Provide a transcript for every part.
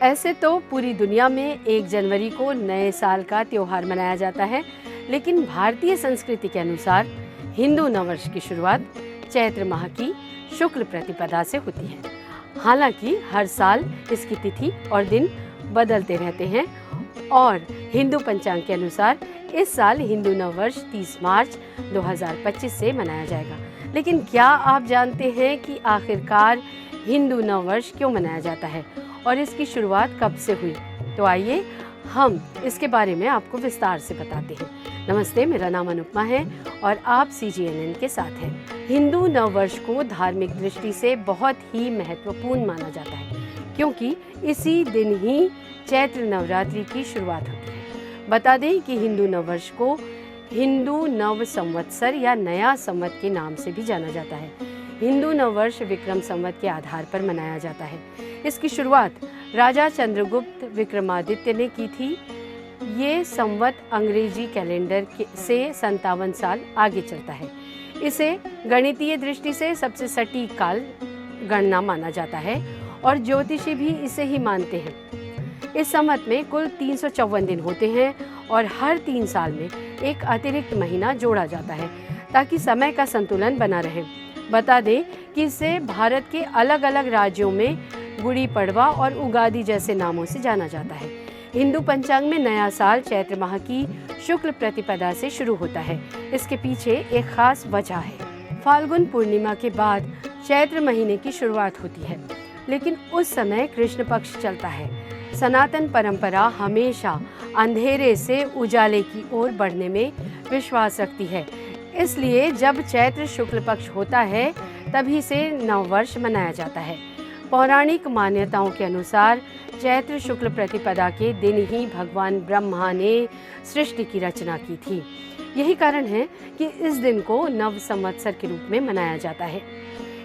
ऐसे तो पूरी दुनिया में 1 जनवरी को नए साल का त्यौहार मनाया जाता है, लेकिन भारतीय संस्कृति के अनुसार हिंदू नववर्ष की शुरुआत चैत्र माह की शुक्ल प्रतिपदा से होती है। हालांकि हर साल इसकी तिथि और दिन बदलते रहते हैं और हिंदू पंचांग के अनुसार इस साल हिंदू नववर्ष 30 मार्च 2025 से मनाया जाएगा। लेकिन क्या आप जानते हैं कि आखिरकार हिंदू नववर्ष क्यों मनाया जाता है और इसकी शुरुआत कब से हुई? तो आइए हम इसके बारे में आपको विस्तार से बताते हैं। नमस्ते, मेरा नाम अनुपमा है और आप CGNN के साथ हैं। हिंदू नववर्ष को धार्मिक दृष्टि से बहुत ही महत्वपूर्ण माना जाता है, क्योंकि इसी दिन ही चैत्र नवरात्रि की शुरुआत होती है। बता दें कि हिंदू नववर्ष को हिंदू नव संवत्सर या नया संवत के नाम से भी जाना जाता है। हिंदू नववर्ष विक्रम संवत के आधार पर मनाया जाता है। इसकी शुरुआत राजा चंद्रगुप्त विक्रमादित्य ने की थी। ये संवत अंग्रेजी कैलेंडर से 57 साल आगे चलता है। इसे गणितीय दृष्टि से सबसे सटीक काल गणना माना जाता है और ज्योतिषी भी इसे ही मानते हैं। इस संवत में कुल 354 दिन होते हैं और हर 3 साल में एक अतिरिक्त महीना जोड़ा जाता है ताकि समय का संतुलन बना रहे। बता दें कि इसे भारत के अलग अलग राज्यों में गुड़ी पड़वा और उगादि जैसे नामों से जाना जाता है। हिंदू पंचांग में नया साल चैत्र माह की शुक्ल प्रतिपदा से शुरू होता है। इसके पीछे एक खास वजह है। फाल्गुन पूर्णिमा के बाद चैत्र महीने की शुरुआत होती है, लेकिन उस समय कृष्ण पक्ष चलता है। सनातन परंपरा हमेशा अंधेरे से उजाले की ओर बढ़ने में विश्वास रखती है। इसलिए जब चैत्र शुक्ल पक्ष होता है तभी से नववर्ष मनाया जाता है। पौराणिक मान्यताओं के अनुसार चैत्र शुक्ल प्रतिपदा के दिन ही भगवान ब्रह्मा ने सृष्टि की रचना की थी। यही कारण है कि इस दिन को नव संवत्सर के रूप में मनाया जाता है।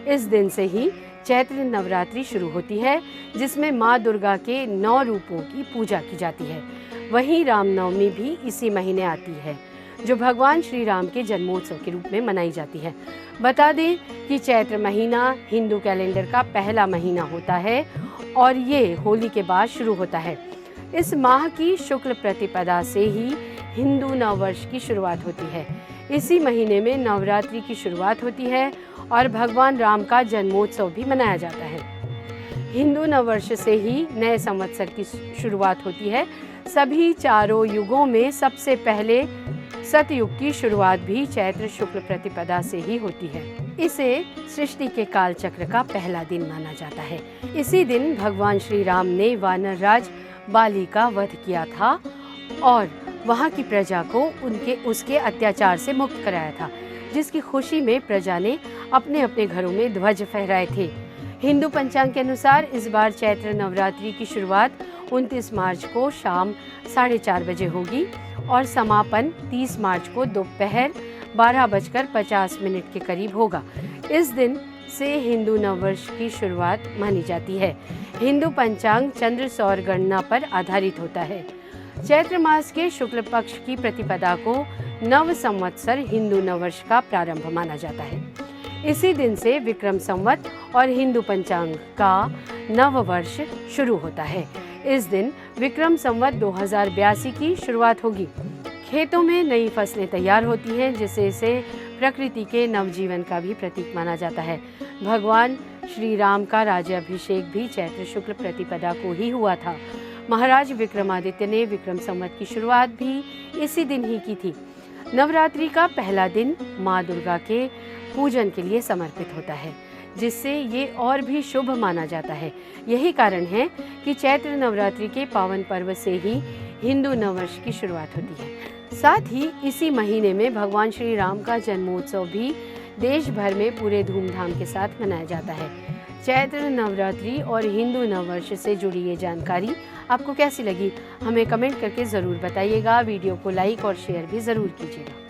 इस दिन से ही चैत्र नवरात्रि शुरू होती है, जिसमें माँ दुर्गा के 9 रूपों की पूजा की जाती है। वहीं रामनवमी भी इसी महीने आती है, जो भगवान श्री राम के जन्मोत्सव के रूप में मनाई जाती है। बता दें कि चैत्र महीना हिंदू कैलेंडर का पहला महीना होता है और ये होली के बाद शुरू होता है। इस माह की शुक्ल प्रतिपदा से ही हिंदू नववर्ष की शुरुआत होती है। इसी महीने में नवरात्रि की शुरुआत होती है और भगवान राम का जन्मोत्सव भी मनाया जाता है। हिंदू नववर्ष से ही नए संवत्सर की शुरुआत होती है। सभी चारों युगों में सबसे पहले सतयुग की शुरुआत भी चैत्र शुक्ल प्रतिपदा से ही होती है। इसे सृष्टि के काल चक्र का पहला दिन माना जाता है। इसी दिन भगवान श्री राम ने वानर राज बाली का वध किया था और वहाँ की प्रजा को उसके अत्याचार से मुक्त कराया था, जिसकी खुशी में प्रजा ने अपने अपने घरों में ध्वज फहराए थे। हिंदू पंचांग के अनुसार इस बार चैत्र नवरात्रि की शुरुआत 29 मार्च को शाम 4:30 बजे होगी और समापन 30 मार्च को दोपहर 12:50 के करीब होगा। इस दिन से हिंदू नववर्ष की शुरुआत मानी जाती है। हिंदू पंचांग चंद्र सौर गणना पर आधारित होता है। चैत्र मास के शुक्ल पक्ष की प्रतिपदा को नव संवत्सर हिंदू नववर्ष का प्रारंभ माना जाता है। इसी दिन से विक्रम संवत और हिंदू पंचांग का नव वर्ष शुरू होता है। इस दिन विक्रम संवत 2082 की शुरुआत होगी। खेतों में नई फसलें तैयार होती हैं, जिससे इसे प्रकृति के नवजीवन का भी प्रतीक माना जाता है। भगवान श्री राम का राज्याभिषेक भी चैत्र शुक्ल प्रतिपदा को ही हुआ था। महाराज विक्रमादित्य ने विक्रम संवत की शुरुआत भी इसी दिन ही की थी। नवरात्रि का पहला दिन माँ दुर्गा के पूजन के लिए समर्पित होता है, जिससे ये और भी शुभ माना जाता है। यही कारण है कि चैत्र नवरात्रि के पावन पर्व से ही हिंदू नववर्ष की शुरुआत होती है। साथ ही इसी महीने में भगवान श्री राम का जन्मोत्सव भी देश भर में पूरे धूमधाम के साथ मनाया जाता है। चैत्र नवरात्रि और हिंदू नववर्ष से जुड़ी ये जानकारी आपको कैसी लगी, हमें कमेंट करके ज़रूर बताइएगा। वीडियो को लाइक और शेयर भी ज़रूर कीजिएगा।